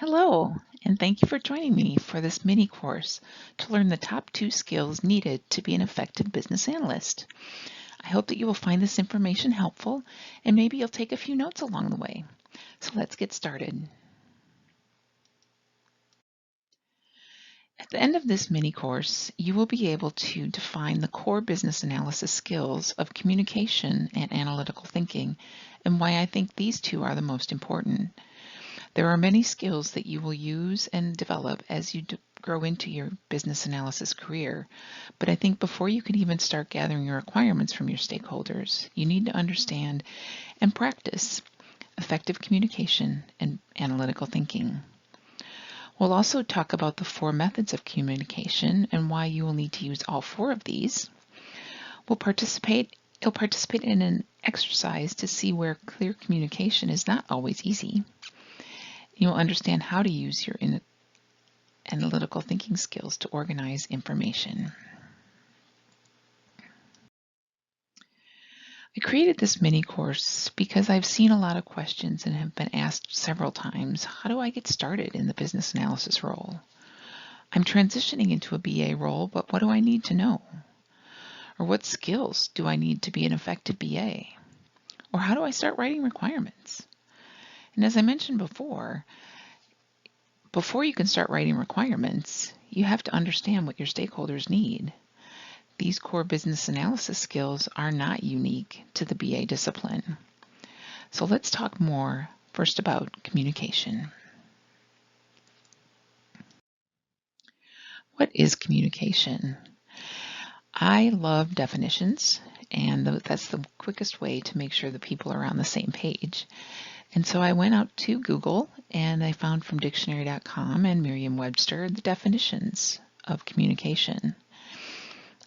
Hello, and thank you for joining me for this mini course to learn the top 2 skills needed to be an effective business analyst. I hope that you will find this information helpful and maybe you'll take a few notes along the way. So let's get started. At the end of this mini course, you will be able to define the core business analysis skills of communication and analytical thinking and why I think these two are the most important. There are many skills that you will use and develop as you grow into your business analysis career, but I think before you can even start gathering your requirements from your stakeholders, you need to understand and practice effective communication and analytical thinking. We'll also talk about the 4 methods of communication and why you will need to use all 4 of these. You'll participate in an exercise to see where clear communication is not always easy. You'll understand how to use your analytical thinking skills to organize information. I created this mini course because I've seen a lot of questions and have been asked several times, how do I get started in the business analysis role? I'm transitioning into a BA role, but what do I need to know? Or what skills do I need to be an effective BA? Or how do I start writing requirements? And as I mentioned before you can start writing requirements, you have to understand what your stakeholders need. These core business analysis skills are not unique to the BA discipline. So let's talk more first about communication. What is communication? I love definitions, and that's the quickest way to make sure that people are on the same page. And so I went out to Google and I found from dictionary.com and Merriam-Webster the definitions of communication.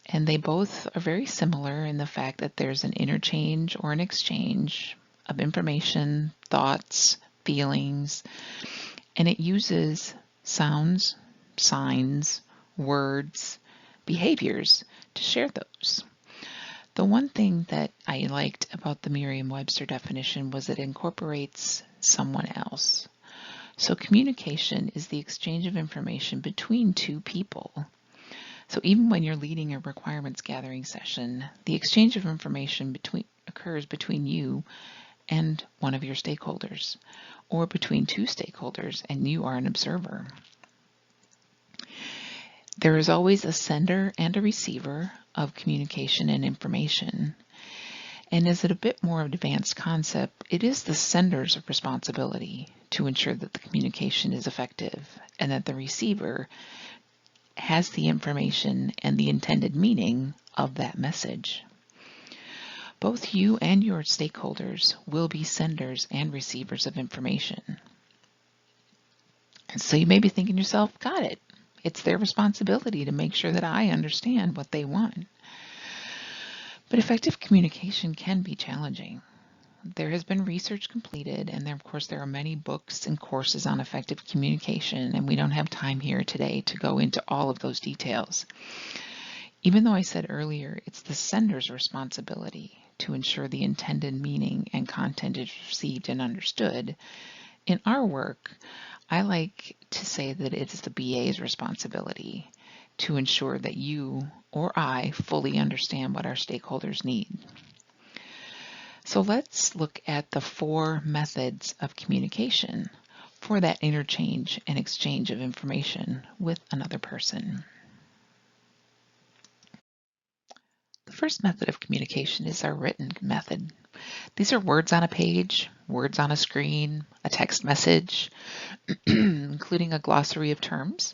And they both are very similar in the fact that there's an interchange or an exchange of information, thoughts, feelings, and it uses sounds, signs, words, behaviors to share those. The one thing that I liked about the Merriam-Webster definition was it incorporates someone else. So communication is the exchange of information between 2 people. So even when you're leading a requirements gathering session, the exchange of information occurs between you and one of your stakeholders, or between 2 stakeholders and you are an observer. There is always a sender and a receiver of communication and information. And as a bit more advanced concept, it is the sender's responsibility to ensure that the communication is effective and that the receiver has the information and the intended meaning of that message. Both you and your stakeholders will be senders and receivers of information. And so you may be thinking to yourself, got it. It's their responsibility to make sure that I understand what they want. But effective communication can be challenging. There has been research completed, and of course there are many books and courses on effective communication, and we don't have time here today to go into all of those details. Even though I said earlier, it's the sender's responsibility to ensure the intended meaning and content is received and understood, in our work, I like to say that it is the BA's responsibility to ensure that you or I fully understand what our stakeholders need. So let's look at the 4 methods of communication for that interchange and exchange of information with another person. The first method of communication is our written method. These are words on a page, words on a screen, a text message, including a glossary of terms.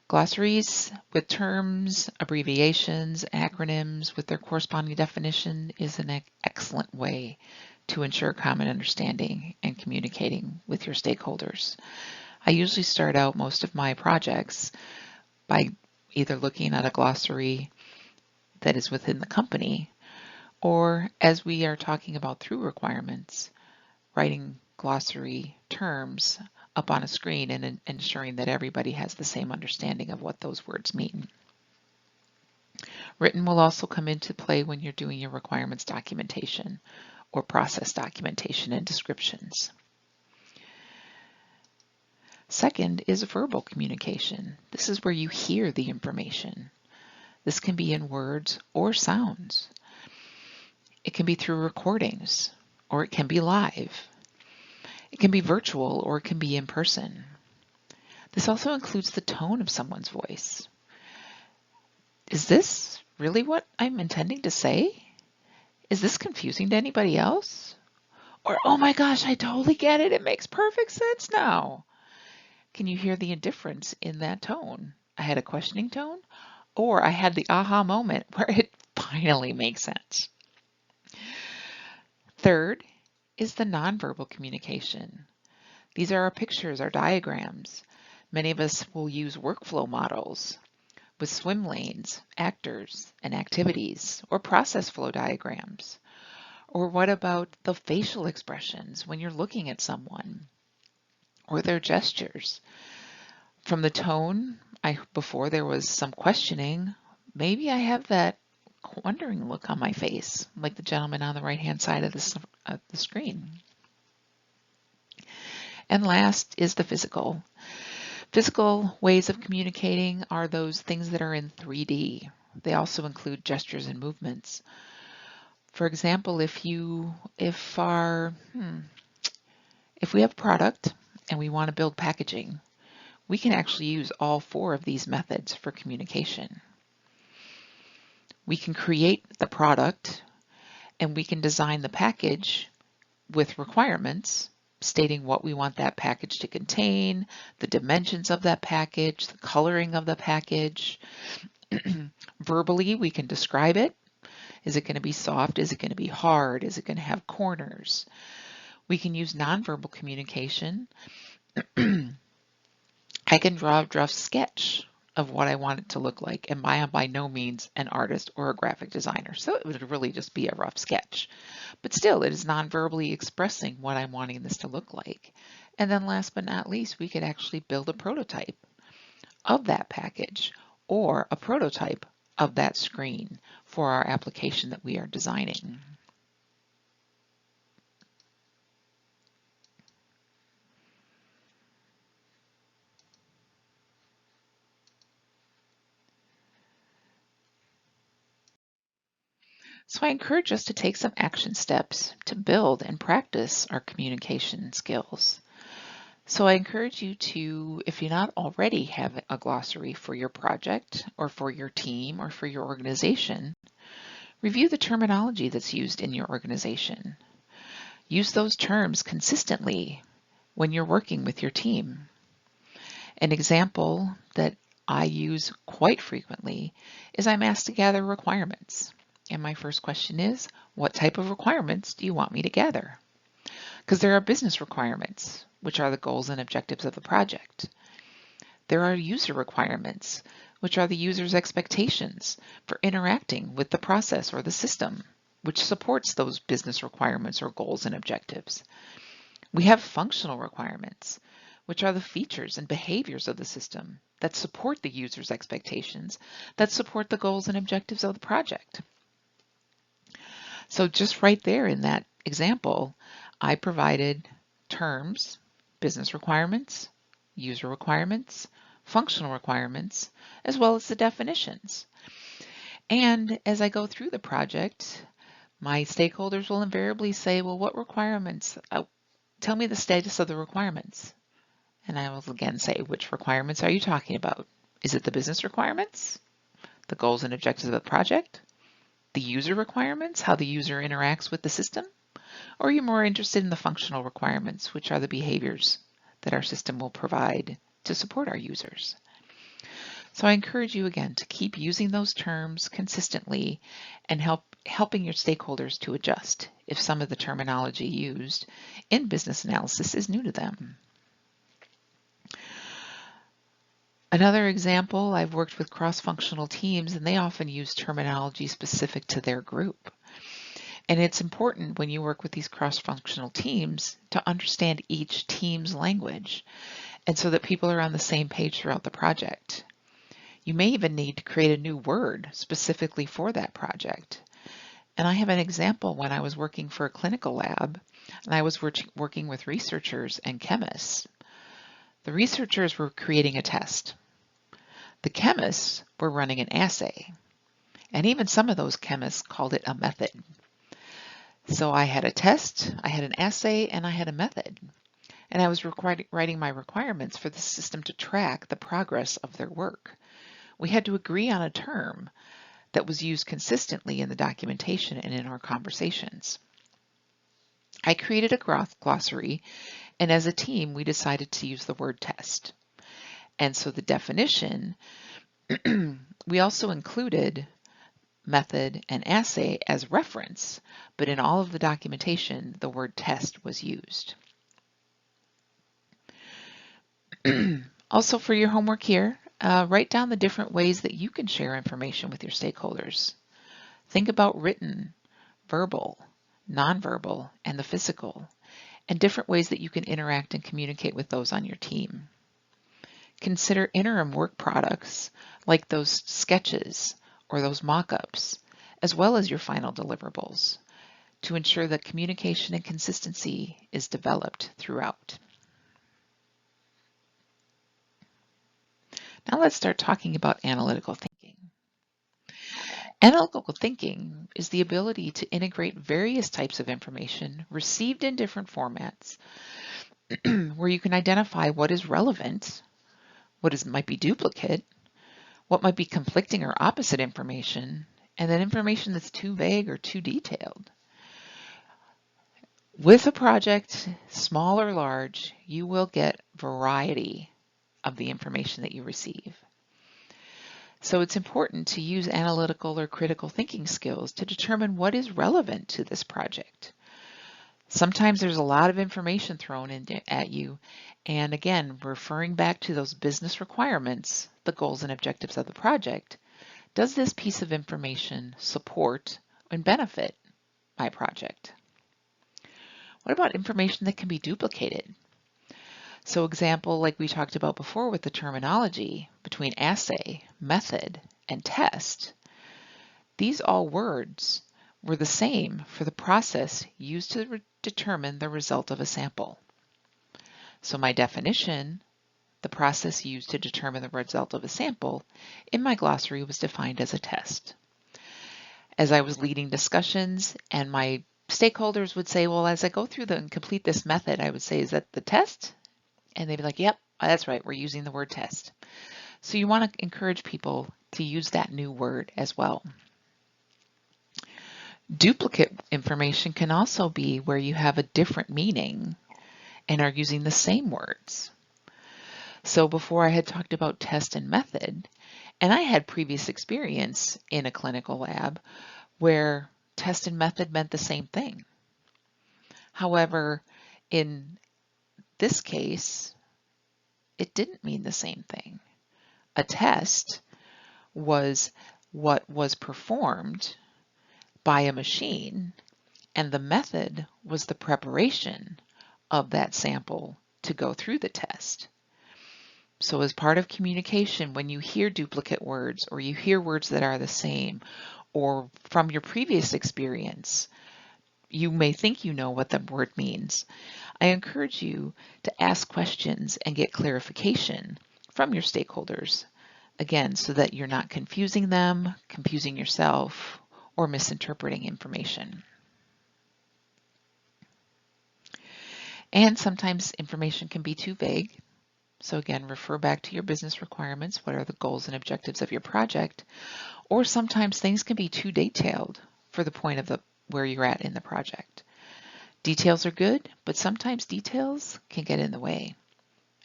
Glossaries with terms, abbreviations, acronyms with their corresponding definition is an excellent way to ensure common understanding and communicating with your stakeholders. I usually start out most of my projects by either looking at a glossary that is within the company, or as we are talking about through requirements, writing glossary terms up on a screen and ensuring that everybody has the same understanding of what those words mean. Written will also come into play when you're doing your requirements documentation or process documentation and descriptions. Second is verbal communication. This is where you hear the information. This can be in words or sounds. It can be through recordings, or it can be live. It can be virtual, or it can be in person. This also includes the tone of someone's voice. Is this really what I'm intending to say? Is this confusing to anybody else? Or, oh my gosh, I totally get it. It makes perfect sense now. Can you hear the indifference in that tone? I had a questioning tone, or I had the aha moment where it finally makes sense. Third is the nonverbal communication. These are our pictures, our diagrams. Many of us will use workflow models with swim lanes, actors, and activities, or process flow diagrams. Or what about the facial expressions when you're looking at someone, or their gestures? From the tone, before there was some questioning, maybe I have that wondering look on my face, like the gentleman on the right-hand side of the screen. And last is the physical. Physical ways of communicating are those things that are in 3D. They also include gestures and movements. For example, if we have a product and we want to build packaging, we can actually use all 4 of these methods for communication. We can create the product and we can design the package with requirements stating what we want that package to contain, the dimensions of that package, the coloring of the package. Verbally, we can describe it. Is it going to be soft? Is it going to be hard? Is it going to have corners? We can use nonverbal communication. I can draw a rough sketch of what I want it to look like, and I am by no means an artist or a graphic designer, so it would really just be a rough sketch. But still, it is non-verbally expressing what I'm wanting this to look like. And then last but not least, we could actually build a prototype of that package or a prototype of that screen for our application that we are designing. So I encourage us to take some action steps to build and practice our communication skills. So I encourage you to, if you not already have a glossary for your project or for your team or for your organization, review the terminology that's used in your organization. Use those terms consistently when you're working with your team. An example that I use quite frequently is I'm asked to gather requirements. And my first question is, what type of requirements do you want me to gather? Because there are business requirements, which are the goals and objectives of the project. There are user requirements, which are the user's expectations for interacting with the process or the system, which supports those business requirements or goals and objectives. We have functional requirements, which are the features and behaviors of the system that support the user's expectations, that support the goals and objectives of the project. So just right there in that example, I provided terms, business requirements, user requirements, functional requirements, as well as the definitions. And as I go through the project, my stakeholders will invariably say, well, what requirements? Tell me the status of the requirements. And I will again say, which requirements are you talking about? Is it the business requirements, the goals and objectives of the project, the user requirements, how the user interacts with the system? Or are you more interested in the functional requirements, which are the behaviors that our system will provide to support our users? So I encourage you again to keep using those terms consistently and helping your stakeholders to adjust if some of the terminology used in business analysis is new to them. Another example, I've worked with cross-functional teams and they often use terminology specific to their group. And it's important when you work with these cross-functional teams to understand each team's language and so that people are on the same page throughout the project. You may even need to create a new word specifically for that project. And I have an example when I was working for a clinical lab and I was working with researchers and chemists. The researchers were creating a test. The chemists were running an assay. And even some of those chemists called it a method. So I had a test, I had an assay, and I had a method. And I was writing my requirements for the system to track the progress of their work. We had to agree on a term that was used consistently in the documentation and in our conversations. I created a glossary, and as a team, we decided to use the word test. And so the definition, we also included method and assay as reference, but in all of the documentation, the word test was used. Also for your homework here, write down the different ways that you can share information with your stakeholders. Think about written, verbal, nonverbal, and the physical, and different ways that you can interact and communicate with those on your team. Consider interim work products like those sketches or those mock-ups, as well as your final deliverables, to ensure that communication and consistency is developed throughout. Now let's start talking about analytical thinking. Analytical thinking is the ability to integrate various types of information received in different formats where you can identify what is relevant, what might be duplicate, what might be conflicting or opposite information, and then information that's too vague or too detailed. With a project, small or large, you will get variety of the information that you receive. So it's important to use analytical or critical thinking skills to determine what is relevant to this project. Sometimes there's a lot of information thrown at you, and again, referring back to those business requirements, the goals and objectives of the project, does this piece of information support and benefit my project? What about information that can be duplicated? So example, like we talked about before with the terminology between assay, method, and test, these all words were the same for the process used to determine the result of a sample. So my definition, the process used to determine the result of a sample, in my glossary was defined as a test. As I was leading discussions and my stakeholders would say, well, as I go through and complete this method, I would say, is that the test? And they'd be like, yep, that's right, we're using the word test. So you want to encourage people to use that new word as well. Duplicate information can also be where you have a different meaning and are using the same words. So before I had talked about test and method, and I had previous experience in a clinical lab where test and method meant the same thing. However, in this case, it didn't mean the same thing. A test was what was performed by a machine, and the method was the preparation of that sample to go through the test. So as part of communication, when you hear duplicate words or you hear words that are the same, or from your previous experience, you may think you know what the word means. I encourage you to ask questions and get clarification from your stakeholders, again, so that you're not confusing them, confusing yourself, or misinterpreting information. And sometimes information can be too vague. So again, refer back to your business requirements. What are the goals and objectives of your project? Or sometimes things can be too detailed for the point of where you're at in the project. Details are good, but sometimes details can get in the way.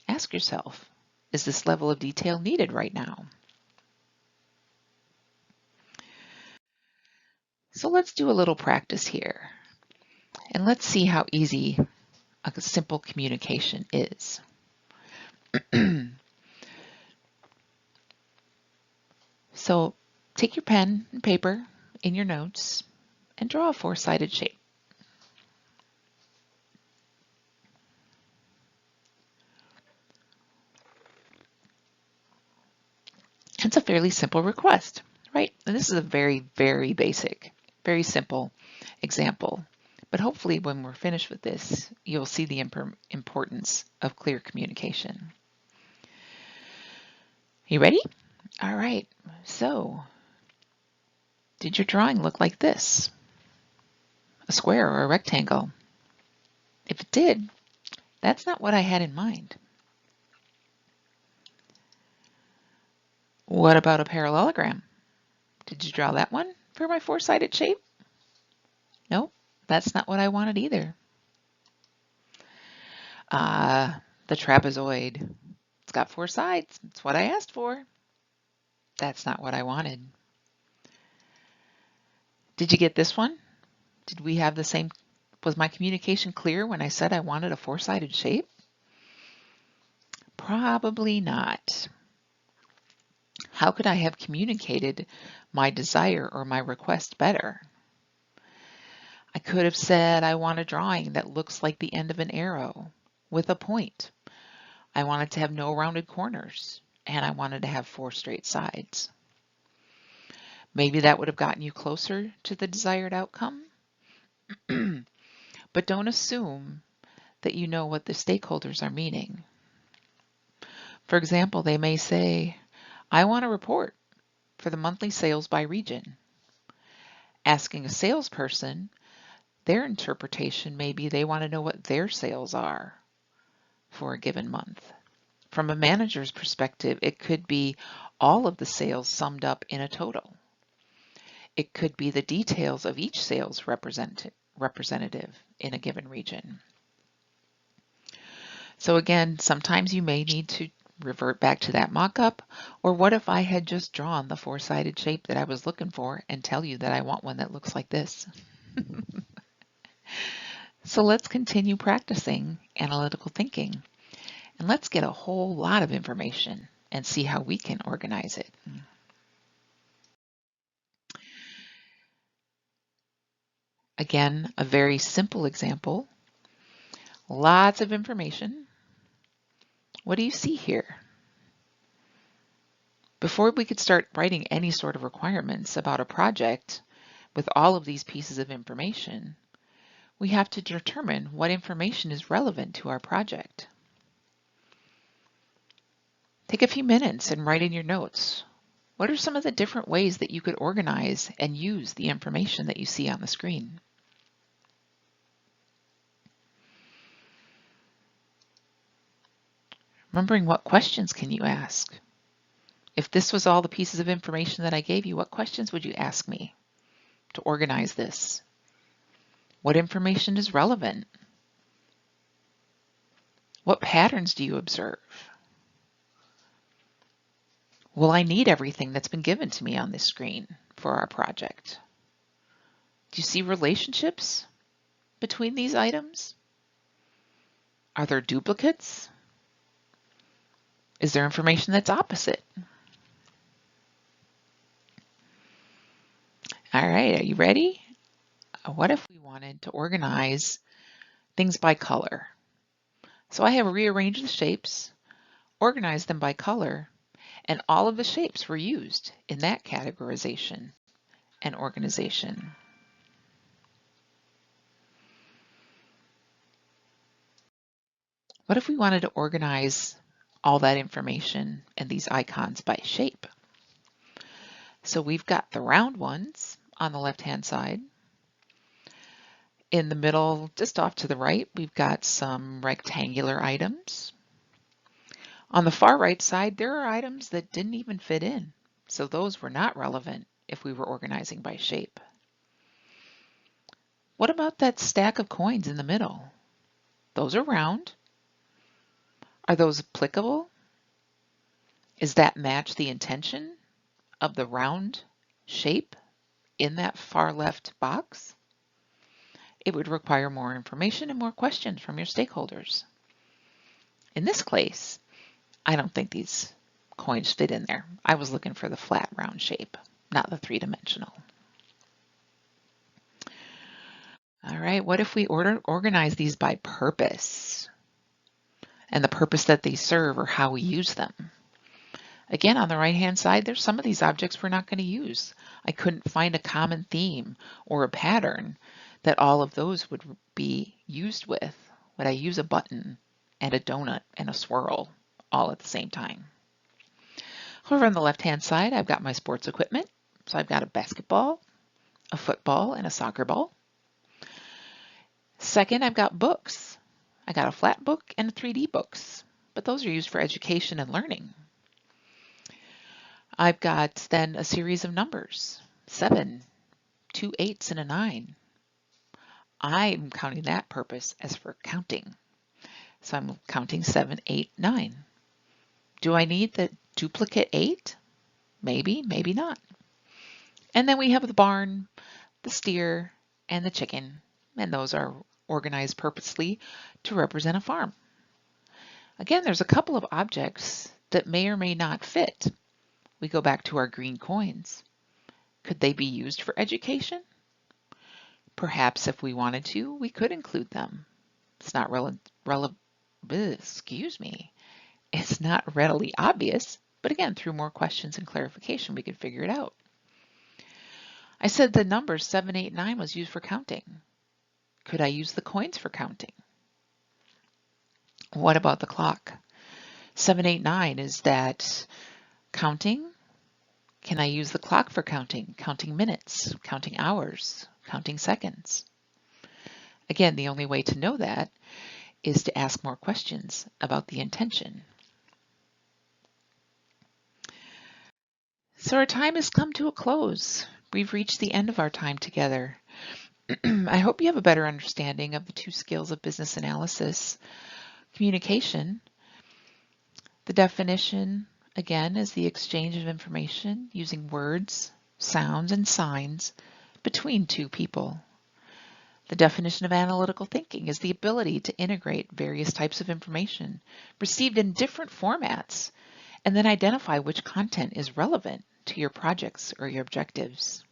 Ask yourself, is this level of detail needed right now? So let's do a little practice here. And let's see how easy a simple communication is. So take your pen and paper in your notes and draw a four-sided shape. It's a fairly simple request, right? And this is a very, very basic, very simple example. But hopefully when we're finished with this, you'll see the importance of clear communication. You ready? All right. So, did your drawing look like this? A square or a rectangle? If it did, that's not what I had in mind. What about a parallelogram? Did you draw that one for my four-sided shape? Nope, that's not what I wanted either. The trapezoid. It's got four sides. It's what I asked for. That's not what I wanted. Did you get this one? Did we have the same? Was my communication clear when I said I wanted a four-sided shape? Probably not. How could I have communicated my desire or my request better? I could have said I want a drawing that looks like the end of an arrow with a point. I wanted to have no rounded corners, and I wanted to have four straight sides. Maybe that would have gotten you closer to the desired outcome. But don't assume that you know what the stakeholders are meaning. For example, they may say, I want a report for the monthly sales by region. Asking a salesperson, their interpretation may be they want to know what their sales are for a given month. From a manager's perspective, it could be all of the sales summed up in a total. It could be the details of each sales representative in a given region. So again, sometimes you may need to revert back to that mock-up, or what if I had just drawn the four-sided shape that I was looking for and tell you that I want one that looks like this? So let's continue practicing analytical thinking, and let's get a whole lot of information and see how we can organize it. Again, a very simple example. Lots of information. What do you see here? Before we could start writing any sort of requirements about a project with all of these pieces of information, we have to determine what information is relevant to our project. Take a few minutes and write in your notes. What are some of the different ways that you could organize and use the information that you see on the screen? Remembering what questions can you ask? If this was all the pieces of information that I gave you, what questions would you ask me to organize this? What information is relevant? What patterns do you observe? Will I need everything that's been given to me on this screen for our project? Do you see relationships between these items? Are there duplicates? Is there information that's opposite? All right, are you ready? What if we wanted to organize things by color? So I have rearranged the shapes, organized them by color, and all of the shapes were used in that categorization and organization. What if we wanted to organize all that information and these icons by shape? So we've got the round ones on the left-hand side. In the middle, just off to the right, we've got some rectangular items. On the far right side, there are items that didn't even fit in, so those were not relevant if we were organizing by shape. What about that stack of coins in the middle? Those are round. Are those applicable? Is that match the intention of the round shape in that far left box? It would require more information and more questions from your stakeholders. In this case, I don't think these coins fit in there. I was looking for the flat round shape, not the three-dimensional. All right, what if we organize these by purpose and the purpose that they serve or how we use them? Again, on the right-hand side, there's some of these objects we're not going to use. I couldn't find a common theme or a pattern that all of those would be used with. Would I use a button and a donut and a swirl all at the same time? Over on the left-hand side, I've got my sports equipment. So I've got a basketball, a football, and a soccer ball. Second, I've got books. I got a flat book and 3D books, but those are used for education and learning. I've got then a series of numbers, 7, 2 8s, and a 9. I'm counting that purpose as for counting. So I'm counting 7, 8, 9. Do I need the duplicate 8? Maybe, maybe not. And then we have the barn, the steer, and the chicken, and those are organized purposely to represent a farm. Again, there's a couple of objects that may or may not fit. We go back to our green coins. Could they be used for education? Perhaps if we wanted to, we could include them. It's not It's not readily obvious, but again, through more questions and clarification, we could figure it out. I said the numbers 7, 8, 9 was used for counting. Could I use the coins for counting? What about the clock? 7, 8, 9, is that counting? Can I use the clock for counting? Counting minutes, counting hours, counting seconds. Again, the only way to know that is to ask more questions about the intention. So our time has come to a close. We've reached the end of our time together. I hope you have a better understanding of the two skills of business analysis. Communication, the definition, again, is the exchange of information using words, sounds, and signs between two people. The definition of analytical thinking is the ability to integrate various types of information received in different formats and then identify which content is relevant to your projects or your objectives.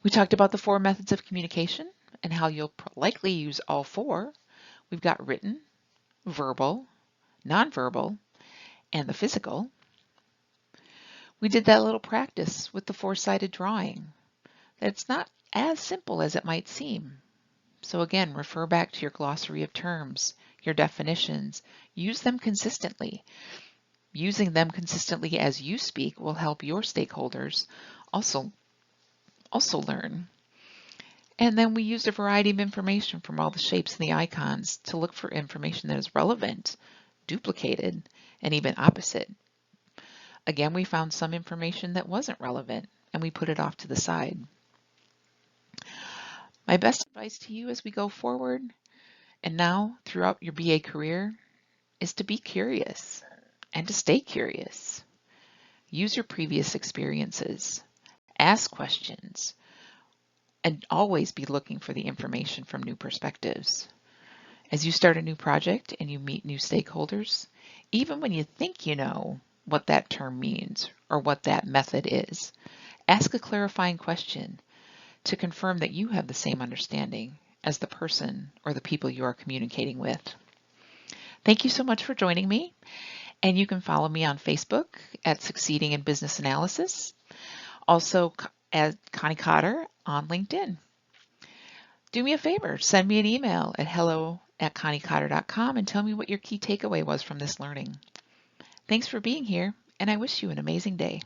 We talked about the 4 methods of communication and how you'll likely use all 4. We've got written, verbal, nonverbal, and the physical. We did that little practice with the 4-sided drawing. It's not as simple as it might seem. So again, refer back to your glossary of terms, your definitions, use them consistently. Using them consistently as you speak will help your stakeholders also learn. And then we used a variety of information from all the shapes and the icons to look for information that is relevant, duplicated, and even opposite. Again, we found some information that wasn't relevant and we put it off to the side. My best advice to you as we go forward and now throughout your BA career is to be curious and to stay curious. Use your previous experiences, ask questions, and always be looking for the information from new perspectives. As you start a new project and you meet new stakeholders, even when you think you know what that term means or what that method is, ask a clarifying question to confirm that you have the same understanding as the person or the people you are communicating with. Thank you so much for joining me, and you can follow me on Facebook at Succeeding in Business Analysis, also at Connie Cotter on LinkedIn. Do me a favor, send me an email at hello@conniecotter.com and tell me what your key takeaway was from this learning. Thanks for being here, and I wish you an amazing day.